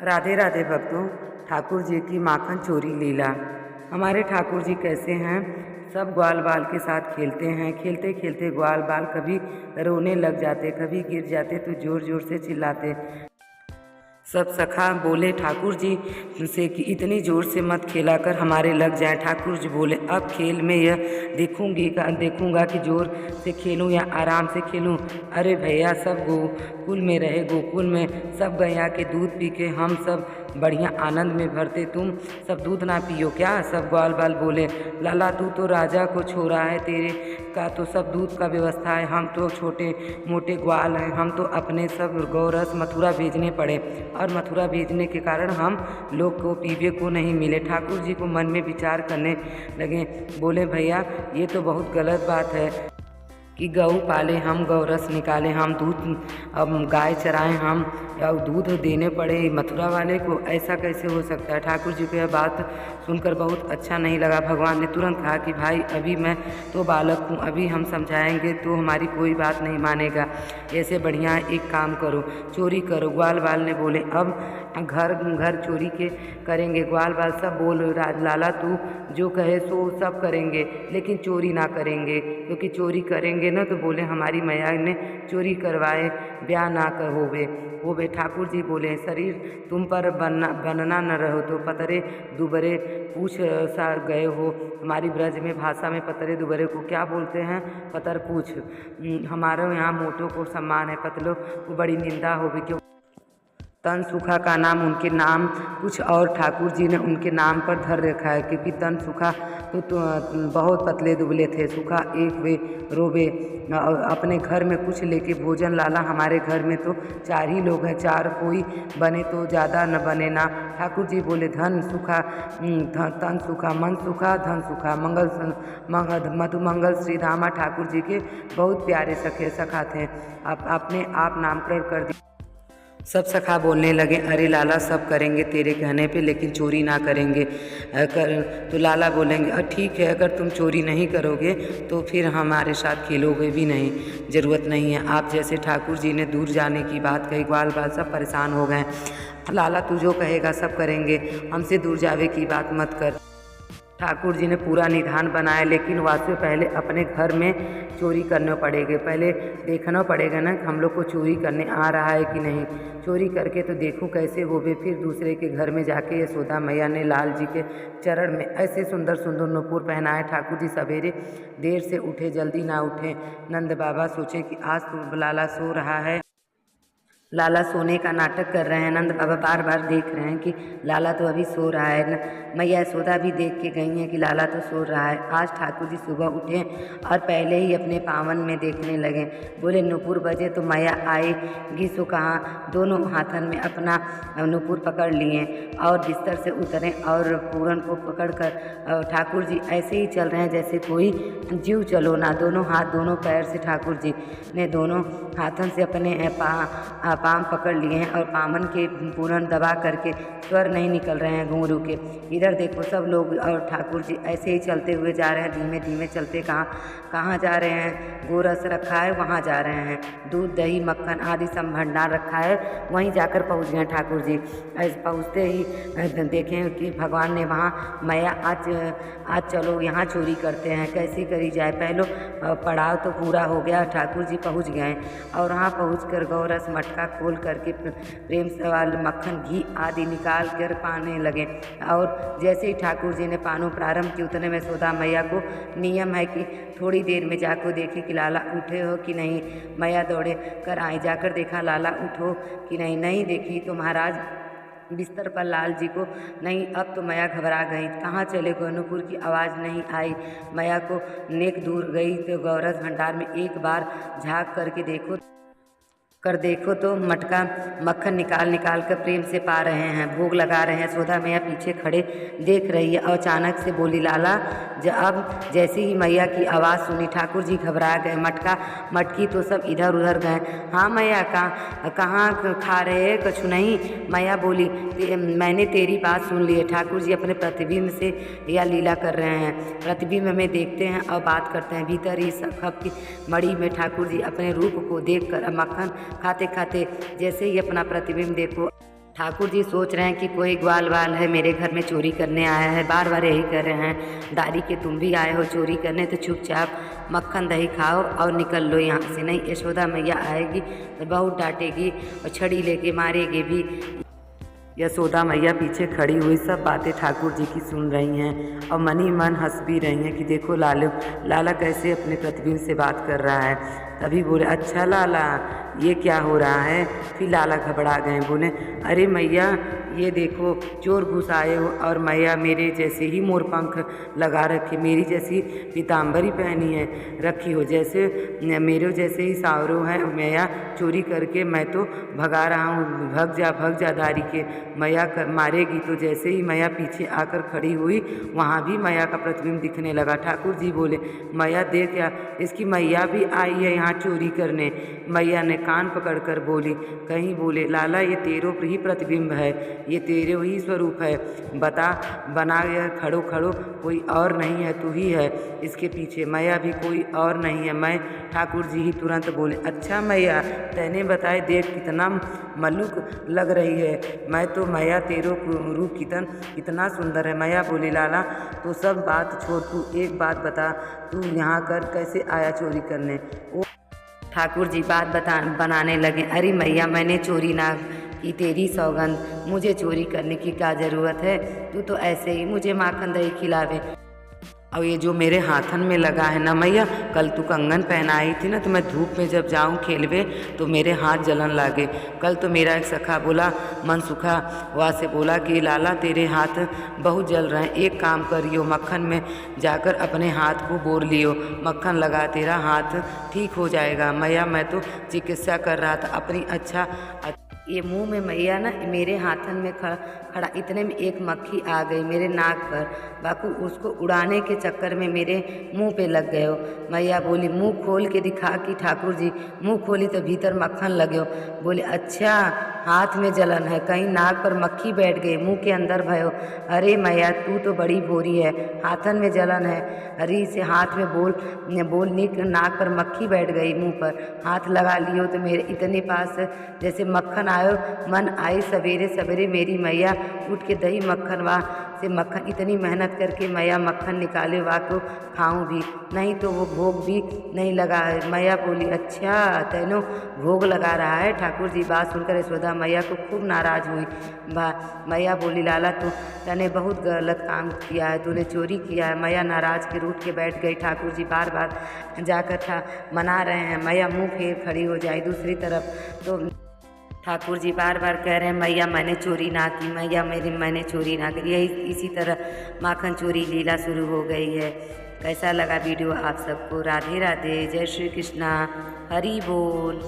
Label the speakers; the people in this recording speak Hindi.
Speaker 1: राधे राधे भक्तों। ठाकुर जी की माखन चोरी लीला। हमारे ठाकुर जी कैसे हैं, सब ग्वाल बाल के साथ खेलते हैं। खेलते खेलते ग्वाल बाल कभी रोने लग जाते, कभी गिर जाते तो ज़ोर ज़ोर से चिल्लाते। सब सखा बोले ठाकुर जी से कि इतनी ज़ोर से मत खेला कर, हमारे लग जाए। ठाकुर जी बोले अब खेल में यह देखूंगा कि ज़ोर से खेलूं या आराम से खेलूं। अरे भैया, सब गोकुल में रहे, गोकुल में सब गैया के दूध पी के हम सब बढ़िया आनंद में भरते, तुम सब दूध ना पियो क्या? सब ग्वाल बाल बोले लाला तू तो राजा को छोड़ा है, तेरे का तो सब दूध का व्यवस्था है, हम तो छोटे मोटे ग्वाल हैं, हम तो अपने सब गौरस मथुरा भेजने पड़े और मथुरा भेजने के कारण हम लोग को पीवे को नहीं मिले। ठाकुर जी को मन में विचार करने लगे, बोले भैया ये तो बहुत गलत बात है कि गऊ पाले हम, गौरस निकाले हम, दूध अब गाय चराएं हम, या दूध देने पड़े मथुरा वाले को, ऐसा कैसे हो सकता है? ठाकुर जी को यह बात सुनकर बहुत अच्छा नहीं लगा। भगवान ने तुरंत कहा कि भाई अभी मैं तो बालक हूँ, अभी हम समझाएंगे तो हमारी कोई बात नहीं मानेगा। ऐसे बढ़िया एक काम करो, चोरी करो। ग्वाल बाल ने बोले अब घर घर चोरी के करेंगे। ग्वाल बाल सब बोल लाला तू जो कहे सो सब करेंगे, लेकिन चोरी ना करेंगे, क्योंकि चोरी करेंगे ना तो बोले हमारी मैया ने चोरी करवाए, ब्याह ना होवे। ठाकुर जी बोले शरीर तुम पर बनना न रहो तो पतरे दुबरे पूछ सा गए हो। हमारी ब्रज में भाषा में पतरे दुबरे को क्या बोलते हैं? पतर पूछ। हमारे यहाँ मोटों को सम्मान है, पतलों को बड़ी निंदा होगी। क्यों तन सुखा का नाम उनके नाम कुछ और ठाकुर जी ने उनके नाम पर धर रखा है, क्योंकि तन सुखा तो बहुत पतले दुबले थे। सुखा एक वे रोबे अपने घर में कुछ लेके भोजन लाला, हमारे घर में तो 4 ही लोग हैं, 4 कोई बने तो ज़्यादा न बने ना। ठाकुर जी बोले धन सुखा तन सुखा मन सुखा धन सुखा मधु मंगल श्री धामा ठाकुर जी के बहुत प्यारे सखा थे। अपने आप नामकरण कर दिया। सब सखा बोलने लगे अरे लाला सब करेंगे तेरे कहने पे, लेकिन चोरी ना करेंगे। तो लाला बोलेंगे ठीक है, अगर तुम चोरी नहीं करोगे तो फिर हमारे साथ खेलोगे भी नहीं, ज़रूरत नहीं है। आप जैसे ठाकुर जी ने दूर जाने की बात कही, ग्वाल बाल सब परेशान हो गए। लाला तू जो कहेगा सब करेंगे, हमसे दूर जावे की बात मत कर। ठाकुर जी ने पूरा निधान बनाया, लेकिन वास्तव पहले अपने घर में चोरी करने पड़ेगा। पहले देखना पड़ेगा ना हम लोग को चोरी करने आ रहा है कि नहीं। चोरी करके तो देखूं कैसे होवे। फिर दूसरे के घर में जाके यशोदा मैया ने लाल जी के चरण में ऐसे सुंदर सुंदर नूपुर पहनाए। ठाकुर जी सवेरे देर से उठे, जल्दी ना उठे। नंद बाबा सोचे कि आज तो लाला सो रहा है, लाला सोने का नाटक कर रहे हैं। नंद बाबा बार बार देख रहे हैं कि लाला तो अभी सो रहा है। मैया यशोदा भी देख के गई हैं कि लाला तो सो रहा है। आज ठाकुर जी सुबह उठे और पहले ही अपने पावन में देखने लगे। बोले नुपुर बजे तो मैया आएगी सो कहाँ। दोनों हाथन में अपना नुपुर पकड़ लिए और बिस्तर से उतरे और पूरन को पकड़ कर ठाकुर जी ऐसे ही चल रहे हैं जैसे कोई जीव चलो ना। दोनों हाथ दोनों पैर से ठाकुर जी ने दोनों हाथन से अपने पाम पकड़ लिए हैं और पामन के पूरन दबा करके स्वर नहीं निकल रहे हैं घुंघरू के। इधर देखो सब लोग और ठाकुर जी ऐसे ही चलते हुए जा रहे हैं, धीमे धीमे चलते। कहाँ जा रहे हैं? गोरस रखा है वहाँ जा रहे हैं, दूध दही मक्खन आदि सब भंडार रखा है, वहीं जाकर पहुँच गए ठाकुर जी। ऐसे पहुँचते ही देखें कि भगवान ने वहाँ मैया आज चलो यहाँ चोरी करते हैं, कैसी करी जाए। पहले पड़ाव तो पूरा हो गया, ठाकुर जी पहुँच गए और वहाँ पहुँच कर गौरस मटका खोल करके प्रेम सवाल मक्खन घी आदि निकाल कर पाने लगे। और जैसे ही ठाकुर जी ने पानो प्रारंभ की, उतने में यशोदा मैया को नियम है कि थोड़ी देर में जाकर देखे कि लाला उठे हो कि नहीं। मैया दौड़े कर आई, जाकर देखा लाला उठो कि नहीं देखी तो महाराज बिस्तर पर लाल जी को नहीं। अब तो मैया घबरा गई, कहाँ चले गए? नुपुर की आवाज़ नहीं आई। मैया को नेक दूर गई तो गौरस भंडार में एक बार झाँक करके देखो तो मटका मक्खन निकाल कर प्रेम से पा रहे हैं, भोग लगा रहे हैं। यशोदा मैया पीछे खड़े देख रही है और अचानक से बोली लाला। अब जैसे ही मैया की आवाज़ सुनी ठाकुर जी घबरा गए। मटकी तो सब इधर उधर गए। हाँ मैया कहाँ खा रहे? कछु नहीं। मैया बोली मैंने तेरी बात सुन ली है। ठाकुर जी अपने प्रतिबिंब से यह लीला कर रहे हैं। प्रतिबिंब में देखते हैं और बात करते हैं। भीतर ही सब की मड़ी में ठाकुर जी अपने रूप को देख कर मक्खन खाते खाते जैसे ही अपना प्रतिबिंब देखो ठाकुर जी सोच रहे हैं कि कोई ग्वाल वाल है मेरे घर में चोरी करने आया है, बार बार यही कर रहे हैं, दादी के तुम भी आए हो चोरी करने तो चुपचाप मक्खन दही खाओ और निकल लो यहाँ से, नहीं यशोदा मैया आएगी तो बहुत डांटेगी और छड़ी लेके मारेगी भी। यशोदा मैया पीछे खड़ी हुई सब बातें ठाकुर जी की सुन रही हैं और मन ही मन हंस भी रही हैं कि देखो लाला कैसे अपने प्रतिबिंब से बात कर रहा है। तभी बोले अच्छा लाला ये क्या हो रहा है। फिर लाला घबरा गए, बोले अरे मैया ये देखो चोर घुस आए हो और मैया मेरे जैसे ही मोर पंख लगा रखे, मेरी जैसी पीताम्बरी पहनी है रखी हो, जैसे मेरे जैसे ही सावरो है मैया चोरी करके मैं तो भगा रहा हूँ, भग जा दारी के, मैया मारेगी। तो जैसे ही मैया पीछे आकर खड़ी हुई वहाँ भी मैया का प्रतिबिंब दिखने लगा। ठाकुर जी बोले मैया देख क्या इसकी मैया भी आई है यहाँ चोरी करने। मैया ने कान पकड़कर बोली, कहीं बोले लाला ये तेरो ही प्रतिबिंब है, ये तेरे ही स्वरूप है, बता बना गया खड़ो खड़ो कोई और नहीं है तू ही है इसके पीछे, मैया भी कोई और नहीं है मैं। ठाकुर जी ही तुरंत बोले अच्छा मैया तैने बताए देख कितना मल्लुक लग रही है, मैं तो मैया तेरो रूप कितना सुंदर है। मैया बोली लाला तो सब बात छोड़ तू एक बात बता, तू यहाँ कर कैसे आया चोरी करने। ठाकुर जी बात बनाने लगे, अरे मैया मैंने चोरी ना की, तेरी सौगंध मुझे चोरी करने की क्या ज़रूरत है, तू तो ऐसे ही मुझे माखन दही खिलावे। और ये जो मेरे हाथन में लगा है ना मैया, कल तू कंगन पहनाई थी ना तो मैं धूप में जब जाऊं खेलवे तो मेरे हाथ जलन लागे। कल तो मेरा एक सखा बोला मन सुखा वहाँ से बोला कि लाला तेरे हाथ बहुत जल रहे हैं, एक काम करियो मक्खन में जाकर अपने हाथ को बोर लियो, मक्खन लगा तेरा हाथ ठीक हो जाएगा। मैया मैं तो चिकित्सा कर रहा था अपनी। अच्छा ये मुंह में मैया ना मेरे हाथन में खड़ा इतने में एक मक्खी आ गई मेरे नाक पर, बाकू उसको उड़ाने के चक्कर में मेरे मुंह पे लग गए हो। मैया बोली मुंह खोल के दिखा कि ठाकुर जी मुंह खोली तो भीतर मक्खन लगे हो। बोले अच्छा हाथ में जलन है, कहीं नाक पर मक्खी बैठ गई मुंह के अंदर भयो। अरे मैया तू तो बड़ी भोरी है, हाथन में जलन है, अरे से हाथ में बोल नाक पर मक्खी बैठ गई, मुंह पर हाथ लगा लियो तो मेरे इतने पास जैसे मक्खन आयो। मन आई सवेरे सवेरे मेरी मैया उठ के दही मक्खन से मक्खन इतनी मेहनत करके मैया मक्खन निकाले वा को खाऊं भी, नहीं तो वो भोग भी नहीं लगा है। मैया बोली अच्छा तेनो भोग लगा रहा है। ठाकुर जी बात सुनकर यशोदा मैया को खूब नाराज हुई। मैया बोली लाला तूने बहुत गलत काम किया है, तूने चोरी किया है। मैया नाराज के रूठ के बैठ गई। ठाकुर जी बार बार जाकर मना रहे हैं, मैया मुँह फेर खड़ी हो जाए दूसरी तरफ। तो ठाकुर जी बार बार कह रहे हैं मैया मैंने चोरी ना की, मैया मैंने चोरी ना की। यही इसी तरह माखन चोरी लीला शुरू हो गई है। कैसा लगा वीडियो आप सबको? राधे राधे, जय श्री कृष्णा, हरि बोल।